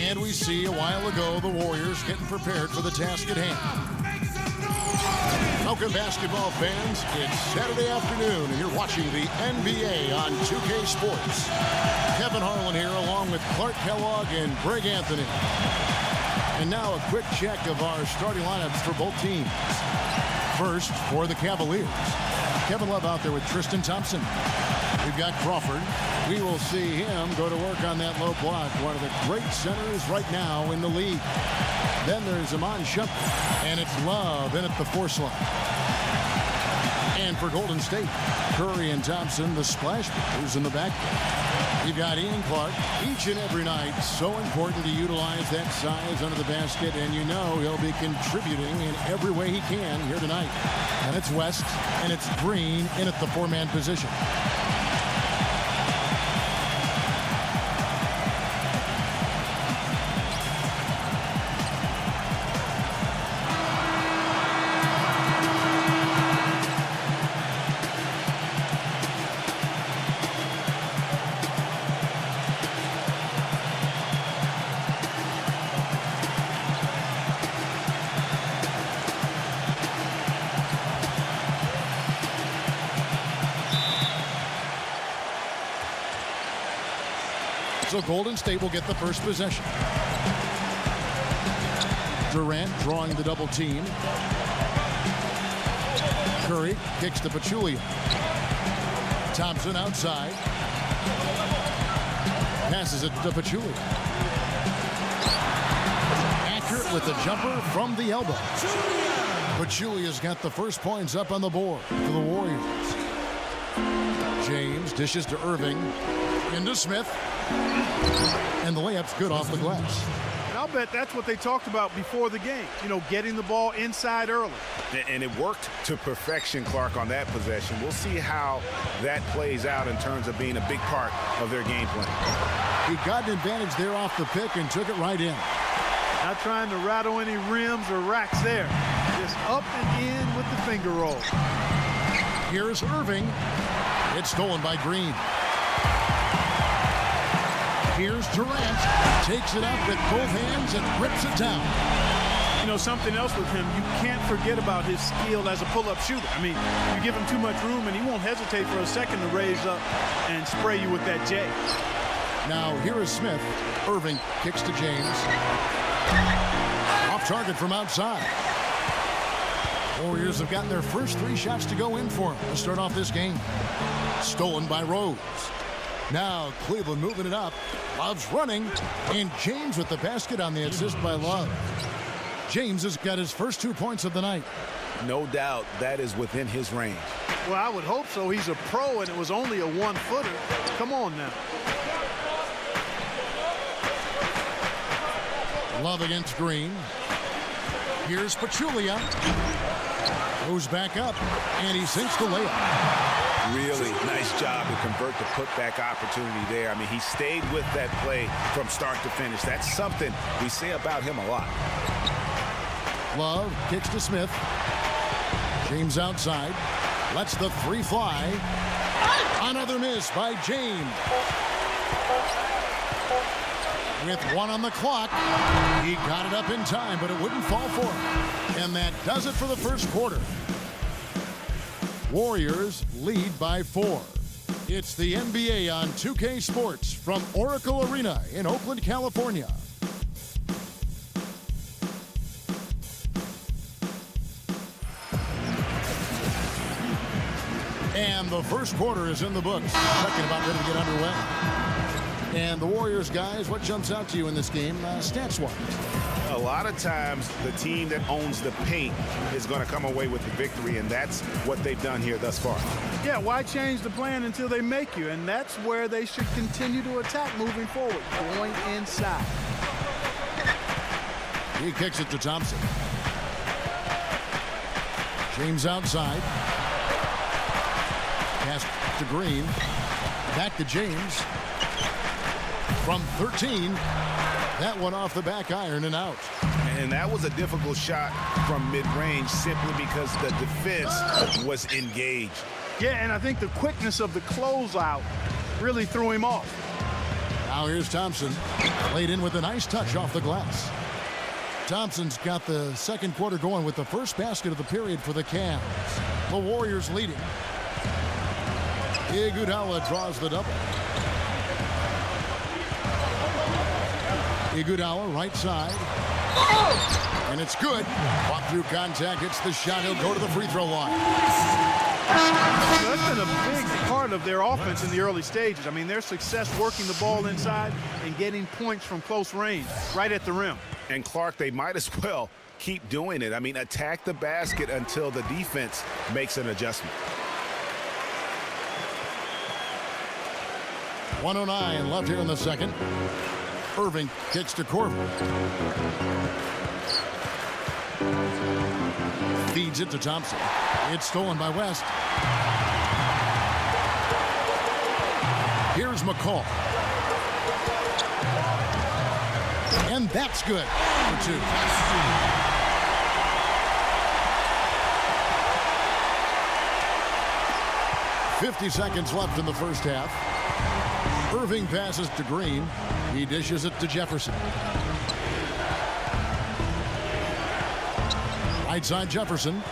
And we see a while ago the Warriors getting prepared for the task at hand. Welcome, basketball fans. It's Saturday afternoon, and you're watching the NBA on 2K Sports. Kevin Harlan here, along with Clark Kellogg and Greg Anthony. And now a quick check of our starting lineups for both teams. First, for the Cavaliers, Kevin Love out there with Tristan Thompson. We've got Crawford. We will see him go to work on that low block. One of the great centers right now in the league. Then there's Iman Shumpert, and it's Love in at the force line. And for Golden State, Curry and Thompson, the splash brothers in the backcourt. You've got Ian Clark each and every night. So important to utilize that size under the basket, and you know he'll be contributing in every way he can here tonight. And it's West, and it's Green in at the four-man position. So Golden State will get the first possession. Durant drawing the double team. Curry kicks to Pachulia. Thompson outside. Passes it to Pachulia. Accurate with the jumper from the elbow. Pachulia's got the first points up on the board for the Warriors. James dishes to Irving. Into Smith. And the layup's good off the glass. And I'll bet that's what they talked about before the game. You know, getting the ball inside early. And it worked to perfection, Clark, on that possession. We'll see how that plays out in terms of being a big part of their game plan. He got an advantage there off the pick and took it right in. Not trying to rattle any rims or racks there. Just up and in with the finger roll. Here's Irving. It's stolen by Green. Here's Durant. Takes it up with both hands and rips it down. You know, something else with him, you can't forget about his skill as a pull-up shooter. I mean, you give him too much room and he won't hesitate for a second to raise up and spray you with that J. Now here is Smith. Irving kicks to James. Off target from outside. Warriors have gotten their first three shots to go in for him to start off this game. Stolen by Rose. Now Cleveland moving it up. Love's running, and James with the basket on the assist by Love. James has got his first 2 points of the night. No doubt that is within his range. Well, I would hope so. He's a pro, and it was only a one-footer. Come on now. Love against Green. Here's Pachulia. Goes back up, and he sinks the layup. Really nice job to convert the putback opportunity there. I mean, he stayed with that play from start to finish. That's something we say about him a lot. Love kicks to Smith. James outside. Lets the three fly. Another miss by James. With one on the clock, he got it up in time, but it wouldn't fall for him. And that does it for the first quarter. Warriors lead by 4. It's the NBA on 2K Sports from Oracle Arena in Oakland, California. And the first quarter is in the books. Second about ready to get underway. And the Warriors, guys, what jumps out to you in this game, stats-wise? A lot of times, the team that owns the paint is going to come away with the victory, and that's what they've done here thus far. Yeah, why change the plan until they make you? And that's where they should continue to attack moving forward, going inside. He kicks it to Thompson. James outside. Pass to Green. Back to James. From 13, that one off the back iron and out. And that was a difficult shot from mid-range simply because the defense was engaged. Yeah, and I think the quickness of the closeout really threw him off. Now here's Thompson. Laid in with a nice touch off the glass. Thompson's got the second quarter going with the first basket of the period for the Cavs. The Warriors leading. Iguodala draws the double. Iguodala right side. And it's good. Fought through contact, hits the shot. He'll go to the free throw line. That's been a big part of their offense in the early stages. I mean, their success working the ball inside and getting points from close range, right at the rim. And Clark, they might as well keep doing it. I mean, attack the basket until the defense makes an adjustment. 1:09 left here in the second. Irving kicks to Korver. Feeds it to Thompson. It's stolen by West. Here's McCall. And that's good for two. 50 seconds left in the first half. Irving passes to Green. He dishes it to Jefferson. Right side Jefferson.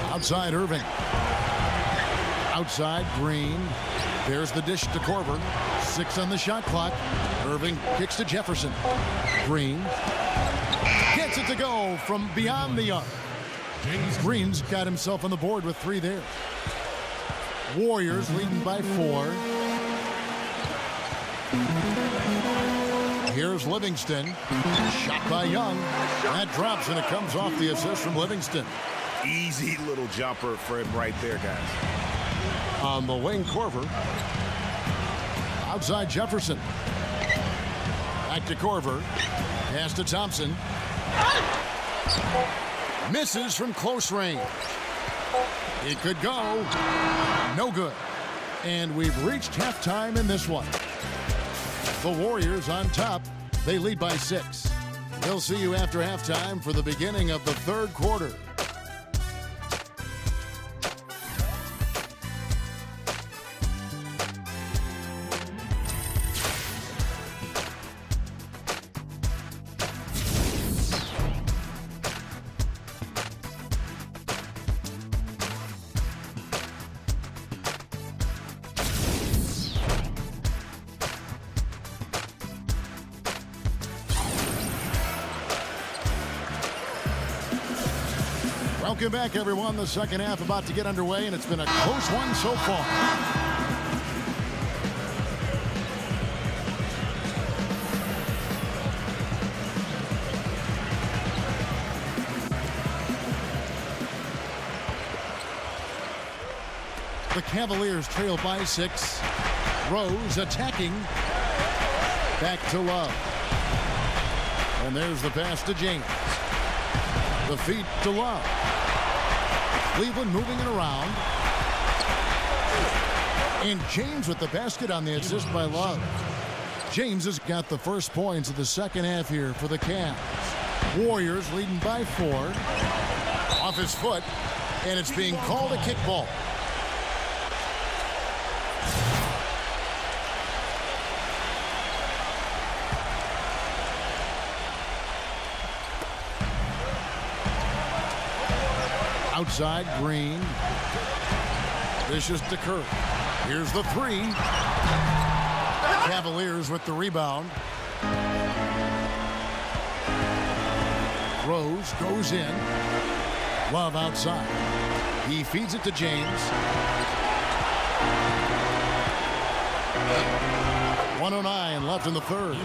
Outside Irving. Outside Green. There's the dish to Korver. 6 on the shot clock. Irving kicks to Jefferson. Green gets it to go from beyond the arc. Green's got himself on the board with 3 there. Warriors leading by 4. Here's Livingston. Shot by Young. That drops, and it comes off the assist from Livingston. Easy little jumper for him right there, guys. On the wing, Korver. Outside Jefferson. Back to Korver. Pass to Thompson. Misses from close range. It could go. No good. And we've reached halftime in this one. The Warriors on top. They lead by 6. We'll see you after halftime for the beginning of the third quarter. Welcome back, everyone. The second half about to get underway, and it's been a close one so far. The Cavaliers trail by 6. Rose attacking. Back to Love. And there's the pass to James. The feed to Love. Cleveland moving it around. And James with the basket on the assist by Love. James has got the first points of the second half here for the Cavs. Warriors leading by 4. Off his foot. And it's being called a kickball. Outside, Green. Dishes to Kerr. Here's the 3. Cavaliers with the rebound. Rose goes in. Love outside. He feeds it to James. 1:09 left in the third.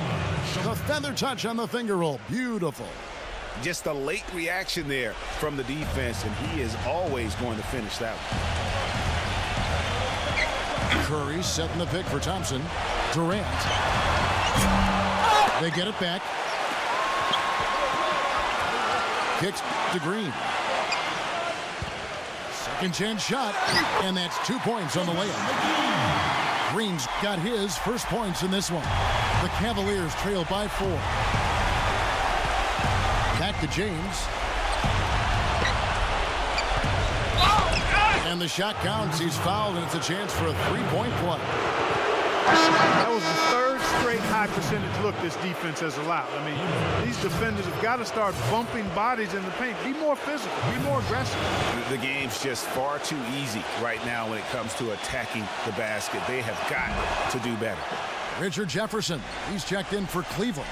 The feather touch on the finger roll. Beautiful. Just a late reaction there from the defense, and he is always going to finish that one. Curry setting the pick for Thompson. Durant. They get it back. Kicks to Green. Second chance shot, and that's 2 points on the layup. Green's got his first points in this one. The Cavaliers trail by 4. Back to James. And the shot counts. He's fouled, and it's a chance for a 3-point play. That was the third straight high percentage look this defense has allowed. I mean, these defenders have got to start bumping bodies in the paint. Be more physical, be more aggressive. The game's just far too easy right now when it comes to attacking the basket. They have got to do better. Richard Jefferson, he's checked in for Cleveland.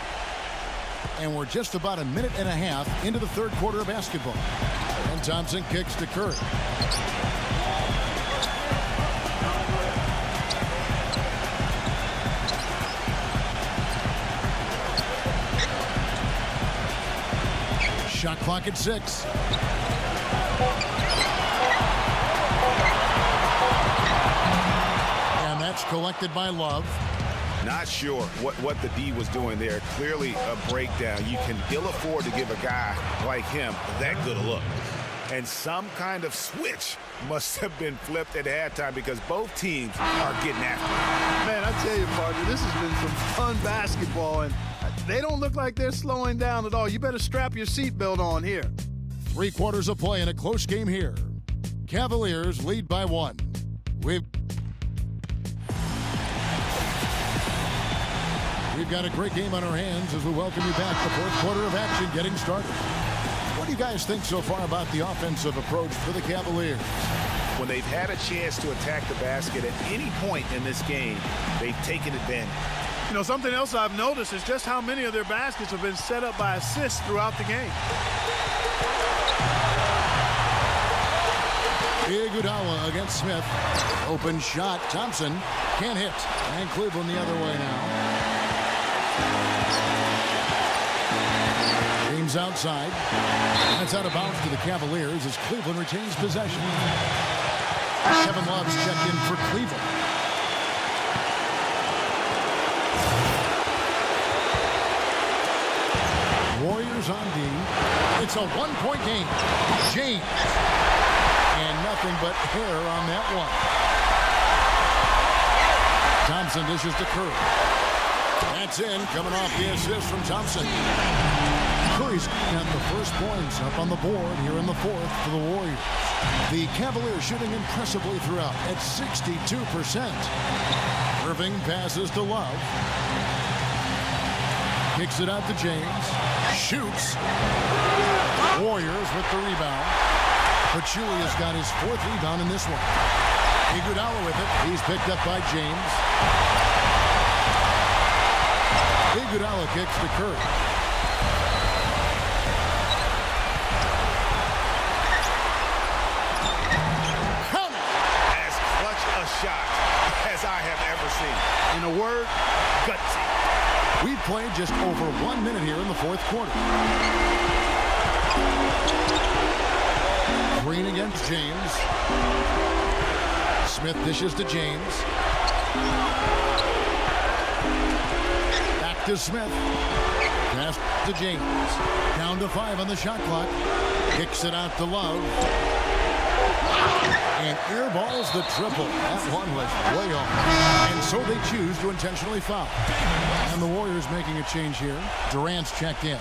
And we're just about a minute and a half into the third quarter of basketball. And Thompson kicks to Curry. Shot clock at 6. And that's collected by Love. Not sure what the D was doing there. Clearly a breakdown. You can ill afford to give a guy like him that good a look. And some kind of switch must have been flipped at halftime because both teams are getting after it. Man, I tell you, partner, this has been some fun basketball, and they don't look like they're slowing down at all. You better strap your seatbelt on here. 3 quarters of play in a close game here. Cavaliers lead by 1. We've got a great game on our hands as we welcome you back. The fourth quarter of action getting started. What do you guys think so far about the offensive approach for the Cavaliers? When they've had a chance to attack the basket at any point in this game, they've taken advantage. You know, something else I've noticed is just how many of their baskets have been set up by assists throughout the game. Iguodala against Smith. Open shot. Thompson can't hit. And Cleveland the other way now. James outside. That's out of bounds to the Cavaliers as Cleveland retains possession. Kevin Love's checked in for Cleveland. Warriors on D. It's a one-point game. James. And nothing but hair on that one. Thompson dishes to Curry. That's in, coming off the assist from Thompson. Curry's got the first points up on the board here in the fourth for the Warriors. The Cavaliers shooting impressively throughout at 62%. Irving passes to Love. Kicks it out to James. Shoots. Warriors with the rebound. Pachulia's got his 4th rebound in this one. Iguodala with it. He's picked up by James. Iguodala kicks to Curry. Count it! As clutch a shot as I have ever seen. In a word, gutsy. We've played just over 1 minute here in the fourth quarter. Green against James. Smith dishes to James. Back to Smith. Pass to James. Down to 5 on the shot clock. Kicks it out to Love. And airballs the triple. That one was way off. And so they choose to intentionally foul. And the Warriors making a change here. Durant's checked in.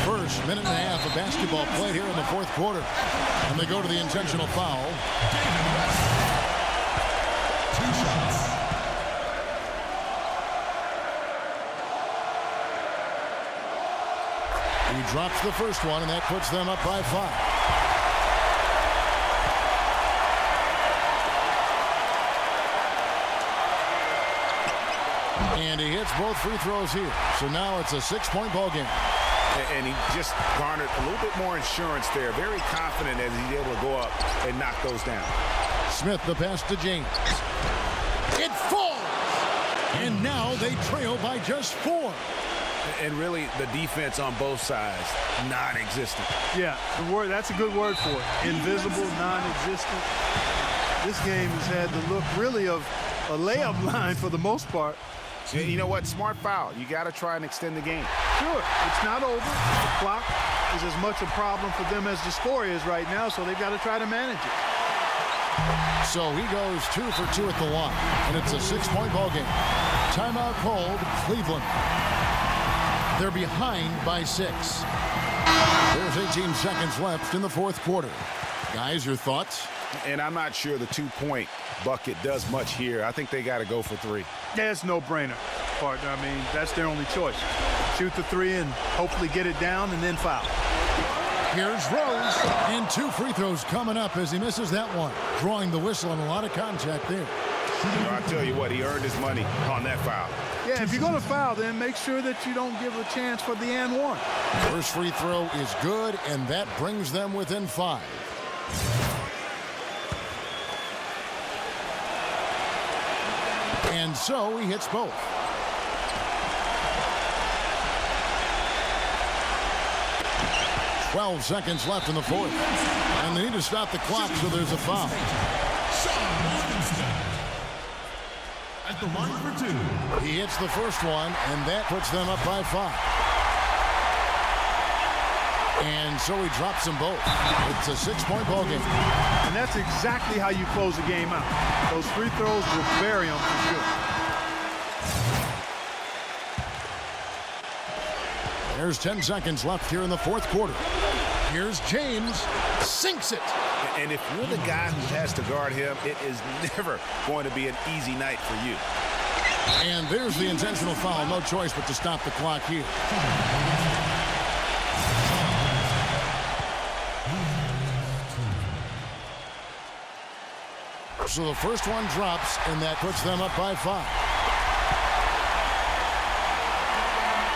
First minute and a half of basketball played here in the fourth quarter. And they go to the intentional foul. He drops the first one, and that puts them up by 5. And he hits both free throws here. So now it's a 6-point ball game. And he just garnered a little bit more insurance there. Very confident as he's able to go up and knock those down. Smith, the pass to James. It falls! And now they trail by just 4. And really, the defense on both sides, non-existent. Yeah, that's a good word for it. Invisible, non-existent. This game has had the look really of a layup line for the most part. You know what? Smart foul. You got to try and extend the game. Sure, it's not over. The clock is as much a problem for them as the score is right now, so they've got to try to manage it. So he goes 2 for 2 at the line, and it's a 6-point ball game. Timeout called, Cleveland. They're behind by 6. There's 18 seconds left in the fourth quarter. Guys, your thoughts? And I'm not sure the two-point bucket does much here. I think they got to go for three. Yeah, it's no-brainer, partner. I mean, that's their only choice. Shoot the three and hopefully get it down and then foul. Here's Rose, and 2 free throws coming up as he misses that one. Drawing the whistle and a lot of contact there. I tell you what, he earned his money on that foul. Yeah, if you're going to foul, then make sure that you don't give a chance for the and one. First free throw is good, and that brings them within 5. And so he hits both. "12 seconds left in the fourth. And they need to stop the clock, so there's a foul. At the line for 2. He hits the first one, and that puts them up by 5. And so he drops them both. It's a 6-point ball game. And that's exactly how you close a game out. Those free throws will bury them for good. There's 10 seconds left here in the fourth quarter. Here's James. Sinks it. And if you're the guy who has to guard him, it is never going to be an easy night for you. And there's the intentional foul. No choice but to stop the clock here. So the first one drops, and that puts them up by 5.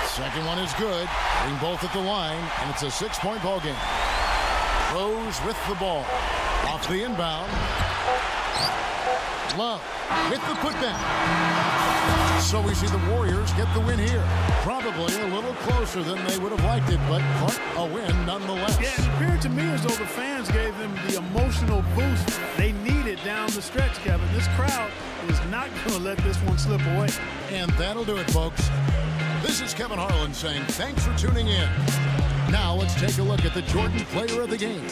Second one is good. Bring both at the line, and it's a 6-point ball game. Rose with the ball. Off the inbound. Love with the putback. So we see the Warriors get the win here. Probably a little closer than they would have liked it, but a win nonetheless. Yeah, it appeared to me as though the fans gave them the emotional boost they needed down the stretch, Kevin. This crowd was not going to let this one slip away. And that'll do it, folks. This is Kevin Harlan saying thanks for tuning in. Now let's take a look at the Jordan Player of the Game.